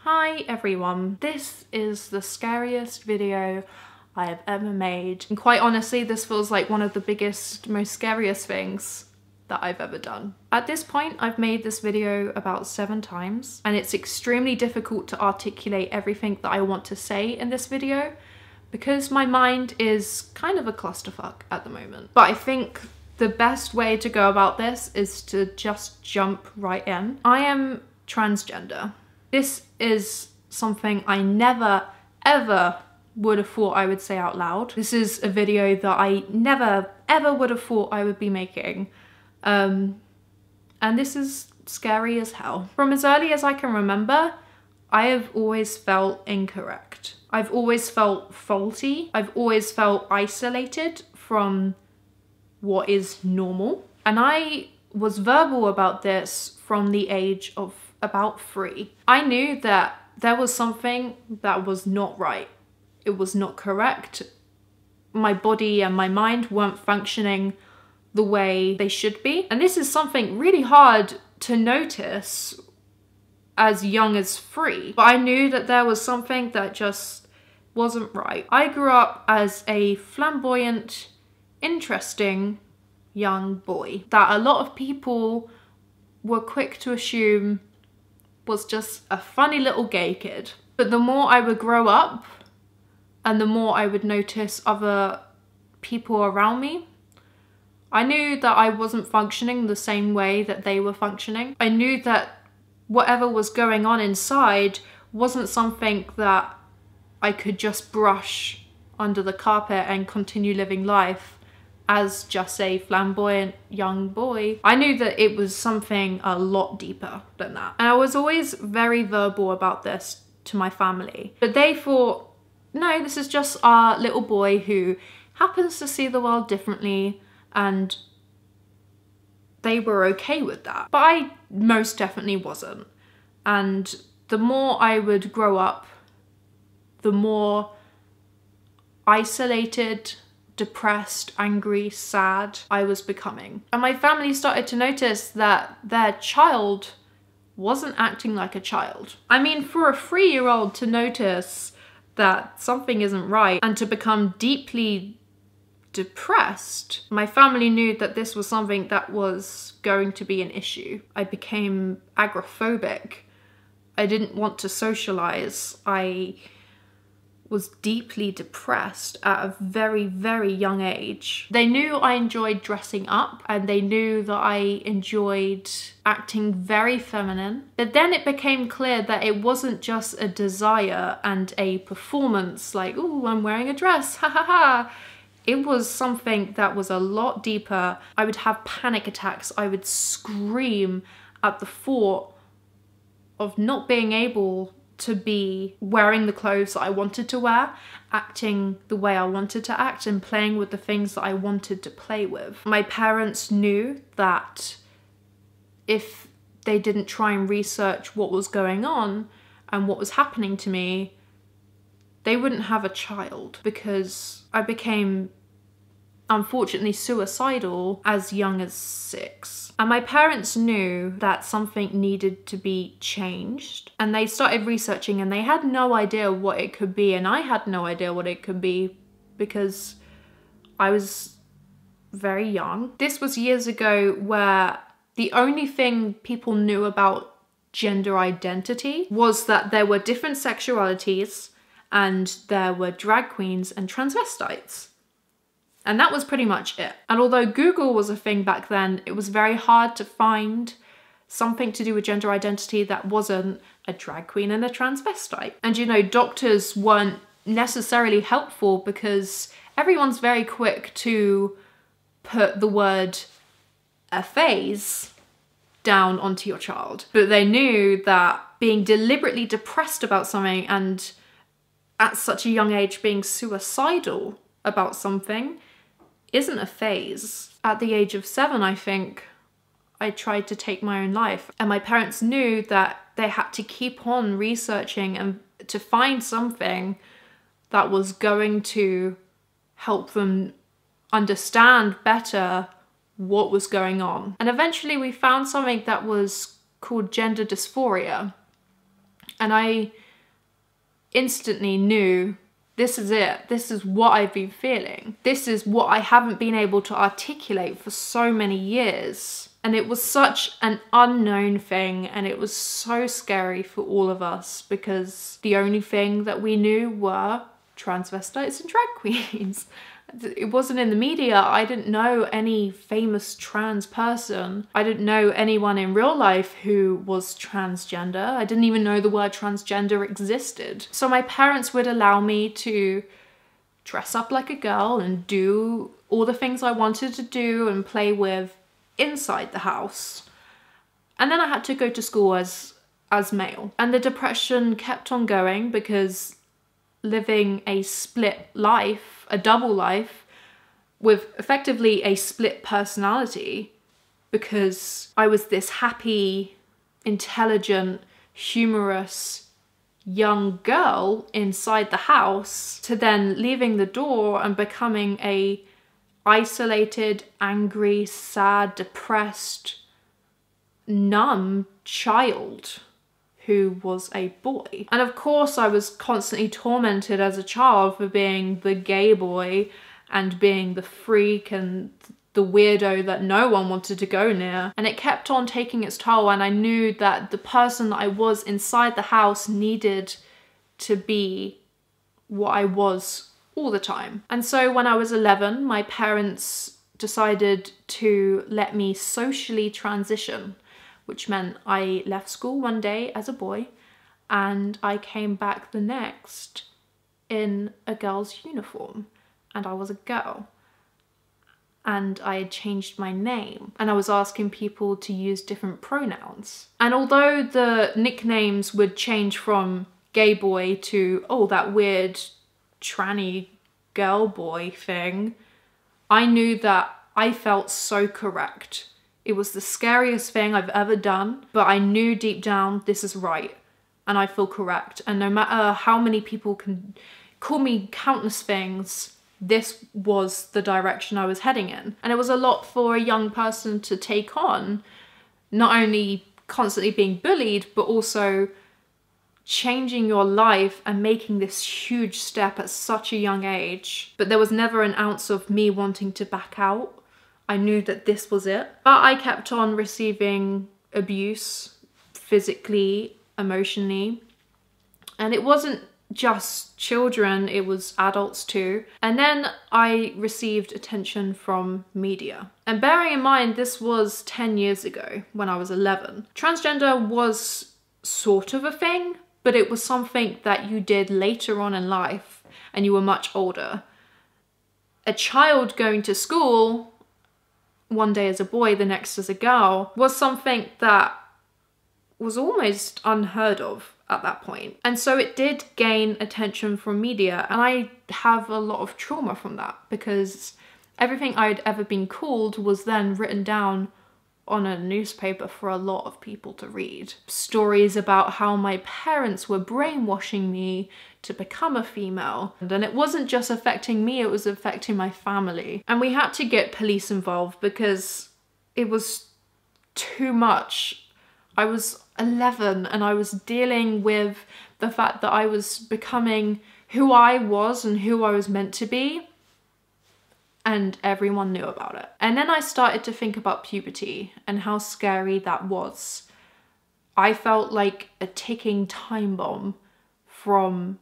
Hi everyone, this is the scariest video I have ever made. And quite honestly, this feels like one of the biggest, most scariest things that I've ever done. At this point, I've made this video about 7 times, and it's extremely difficult to articulate everything that I want to say in this video because my mind is kind of a clusterfuck at the moment. But I think the best way to go about this is to just jump right in. I am transgender. This is something I never, ever would have thought I would say out loud. This is a video that I never, ever would have thought I would be making. And this is scary as hell. From as early as I can remember, I have always felt incorrect. I've always felt faulty. I've always felt isolated from what is normal. And I was verbal about this from the age of about 3. I knew that there was something that was not right. It was not correct. My body and my mind weren't functioning the way they should be. And this is something really hard to notice as young as 3. But I knew that there was something that just wasn't right. I grew up as a flamboyant, interesting young boy that a lot of people were quick to assume was just a funny little gay kid. But the more I would grow up and the more I would notice other people around me, I knew that I wasn't functioning the same way that they were functioning. I knew that whatever was going on inside wasn't something that I could just brush under the carpet and continue living life as just a flamboyant young boy. I knew that it was something a lot deeper than that. And I was always very verbal about this to my family. But they thought, no, this is just our little boy who happens to see the world differently, and they were okay with that. But I most definitely wasn't. And the more I would grow up, the more isolated, depressed, angry, sad I was becoming. And my family started to notice that their child wasn't acting like a child. I mean, for a 3-year-old to notice that something isn't right and to become deeply depressed, my family knew that this was something that was going to be an issue. I became agoraphobic. I didn't want to socialize. I was deeply depressed at a very, very young age. They knew I enjoyed dressing up and they knew that I enjoyed acting very feminine. But then it became clear that it wasn't just a desire and a performance like, oh, I'm wearing a dress, ha ha ha. It was something that was a lot deeper. I would have panic attacks. I would scream at the thought of not being able to be wearing the clothes that I wanted to wear, acting the way I wanted to act, and playing with the things that I wanted to play with. My parents knew that if they didn't try and research what was going on and what was happening to me, they wouldn't have a child, because I became, unfortunately, suicidal as young as 6. And my parents knew that something needed to be changed, and they started researching, and they had no idea what it could be, and I had no idea what it could be because I was very young. This was years ago, where the only thing people knew about gender identity was that there were different sexualities and there were drag queens and transvestites. And that was pretty much it. And although Google was a thing back then, it was very hard to find something to do with gender identity that wasn't a drag queen and a transvestite. And you know, doctors weren't necessarily helpful because everyone's very quick to put the word a phase down onto your child. But they knew that being deliberately depressed about something and at such a young age being suicidal about something isn't a phase. At the age of 7, I think, I tried to take my own life. And my parents knew that they had to keep on researching and to find something that was going to help them understand better what was going on. And eventually we found something that was called gender dysphoria. And I instantly knew, this is it. This is what I've been feeling. This is what I haven't been able to articulate for so many years. And it was such an unknown thing, and it was so scary for all of us because the only thing that we knew were transvestites and drag queens. It wasn't in the media. I didn't know any famous trans person. I didn't know anyone in real life who was transgender. I didn't even know the word transgender existed. So my parents would allow me to dress up like a girl and do all the things I wanted to do and play with inside the house. And then I had to go to school as male. And the depression kept on going because living a split life, a double life, with effectively a split personality, because I was this happy, intelligent, humorous young girl inside the house, to then leaving the door and becoming a isolated, angry, sad, depressed, numb child who was a boy. And of course I was constantly tormented as a child for being the gay boy and being the freak and the weirdo that no one wanted to go near. And it kept on taking its toll, and I knew that the person that I was inside the house needed to be what I was all the time. And so when I was 11, my parents decided to let me socially transition, which meant I left school one day as a boy and I came back the next in a girl's uniform, and I was a girl. And I had changed my name, and I was asking people to use different pronouns. And although the nicknames would change from gay boy to, oh, that weird tranny girl boy thing, I knew that I felt so correct. It was the scariest thing I've ever done, but I knew deep down this is right and I feel correct. And no matter how many people can call me countless things, this was the direction I was heading in. And it was a lot for a young person to take on, not only constantly being bullied, but also changing your life and making this huge step at such a young age. But there was never an ounce of me wanting to back out. I knew that this was it. But I kept on receiving abuse, physically, emotionally. And it wasn't just children, it was adults too. And then I received attention from media. And bearing in mind, this was 10 years ago when I was 11. Transgender was sort of a thing, but it was something that you did later on in life and you were much older. A child going to school, one day as a boy, the next as a girl, was something that was almost unheard of at that point. And so it did gain attention from media, and I have a lot of trauma from that because everything I'd ever been called was then written down on a newspaper for a lot of people to read. Stories about how my parents were brainwashing me to become a female. And it wasn't just affecting me, it was affecting my family. And we had to get police involved because it was too much. I was 11 and I was dealing with the fact that I was becoming who I was and who I was meant to be. And everyone knew about it. And then I started to think about puberty and how scary that was. I felt like a ticking time bomb from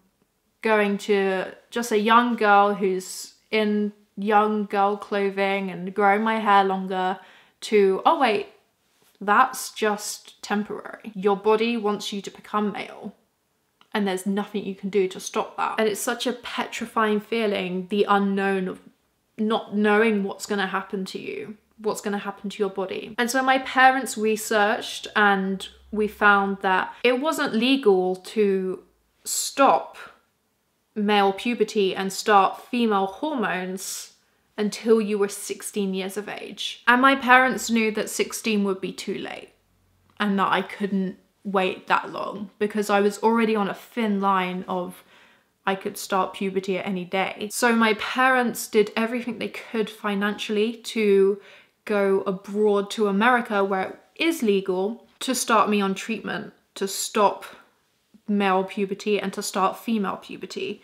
going to just a young girl who's in young girl clothing and growing my hair longer to, oh wait, that's just temporary. Your body wants you to become male and there's nothing you can do to stop that. And it's such a petrifying feeling, the unknown of not knowing what's going to happen to you, what's going to happen to your body. And so my parents researched and we found that it wasn't legal to stop male puberty and start female hormones until you were 16 years of age. And my parents knew that 16 would be too late and that I couldn't wait that long because I was already on a thin line of I could start puberty at any day. So my parents did everything they could financially to go abroad to America where it is legal to start me on treatment to stop male puberty and to start female puberty.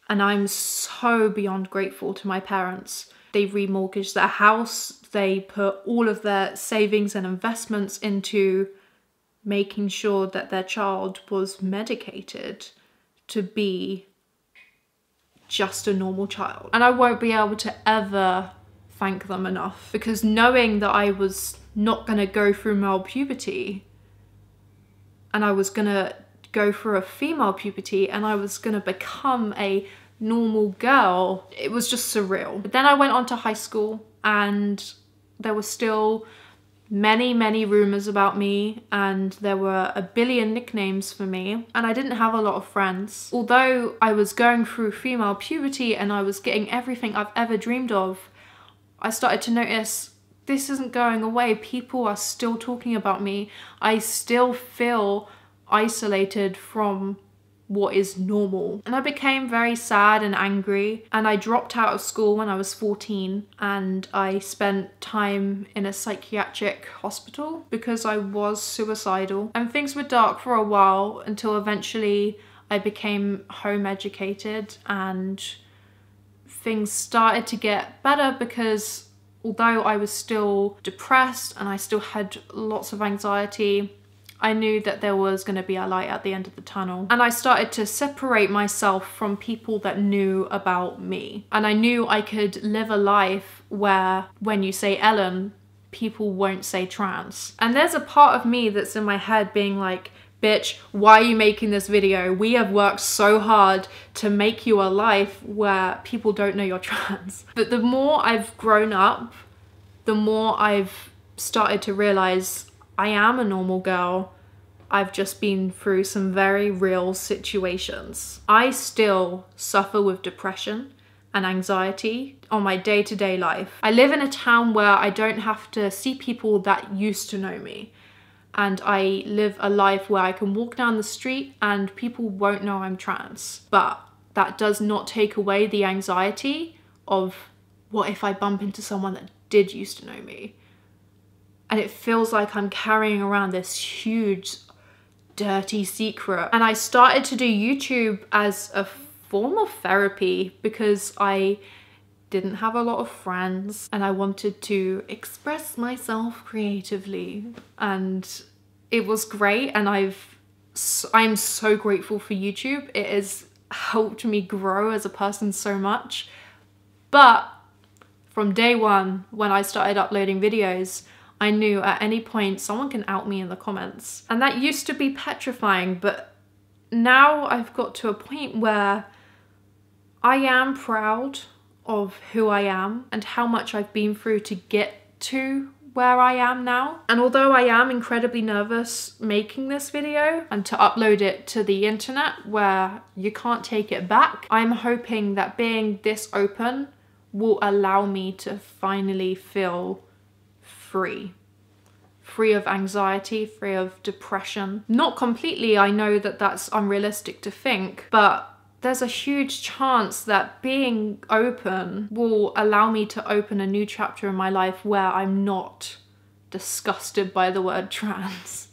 And I'm so beyond grateful to my parents. They remortgaged their house. They put all of their savings and investments into making sure that their child was medicated to be just a normal child. And I won't be able to ever thank them enough, because knowing that I was not gonna go through male puberty and I was gonna go through a female puberty and I was gonna become a normal girl, it was just surreal. But then I went on to high school and there were still many rumors about me, and there were a billion nicknames for me, and I didn't have a lot of friends. Although I was going through female puberty and I was getting everything I've ever dreamed of, I started to notice this isn't going away. People are still talking about me. I still feel isolated from what is normal. And I became very sad and angry, and I dropped out of school when I was 14, and I spent time in a psychiatric hospital because I was suicidal. And things were dark for a while until eventually I became home educated and things started to get better, because although I was still depressed and I still had lots of anxiety, I knew that there was going to be a light at the end of the tunnel. And I started to separate myself from people that knew about me. And I knew I could live a life where when you say Ellen, people won't say trans. And there's a part of me that's in my head being like, bitch, why are you making this video? We have worked so hard to make you a life where people don't know you're trans. But the more I've grown up, the more I've started to realize I am a normal girl. I've just been through some very real situations. I still suffer with depression and anxiety on my day-to-day life. I live in a town where I don't have to see people that used to know me. And I live a life where I can walk down the street and people won't know I'm trans. But that does not take away the anxiety of what if I bump into someone that did used to know me? And it feels like I'm carrying around this huge, dirty secret. And I started to do YouTube as a form of therapy because I didn't have a lot of friends and I wanted to express myself creatively. And it was great, and I'm so grateful for YouTube. It has helped me grow as a person so much. But from day one, when I started uploading videos, I knew at any point someone can out me in the comments. And that used to be petrifying, but now I've got to a point where I am proud of who I am and how much I've been through to get to where I am now. And although I am incredibly nervous making this video and to upload it to the internet where you can't take it back, I'm hoping that being this open will allow me to finally feel free of anxiety, free of depression. Not completely, I know that that's unrealistic to think, but there's a huge chance that being open will allow me to open a new chapter in my life where I'm not disgusted by the word trans.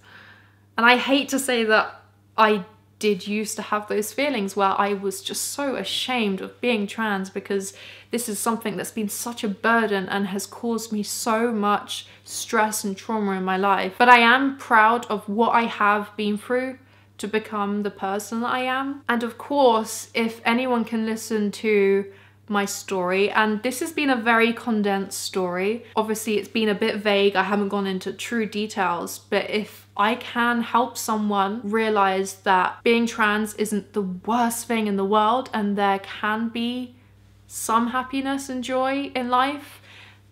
And I hate to say that I did used to have those feelings where I was just so ashamed of being trans, because this is something that's been such a burden and has caused me so much stress and trauma in my life. But I am proud of what I have been through to become the person that I am. And of course, if anyone can listen to my story, and this has been a very condensed story, obviously it's been a bit vague, I haven't gone into true details, but if I can help someone realize that being trans isn't the worst thing in the world and there can be some happiness and joy in life,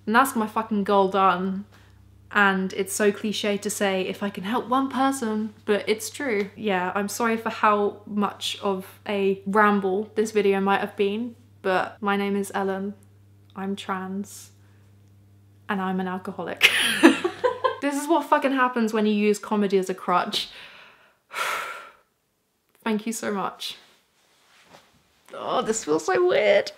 and that's my fucking goal done. And it's so cliche to say if I can help one person, but it's true. Yeah, I'm sorry for how much of a ramble this video might have been, but my name is Ellen, I'm trans, and I'm an alcoholic. This is what fucking happens when you use comedy as a crutch. Thank you so much. Oh, this feels so weird.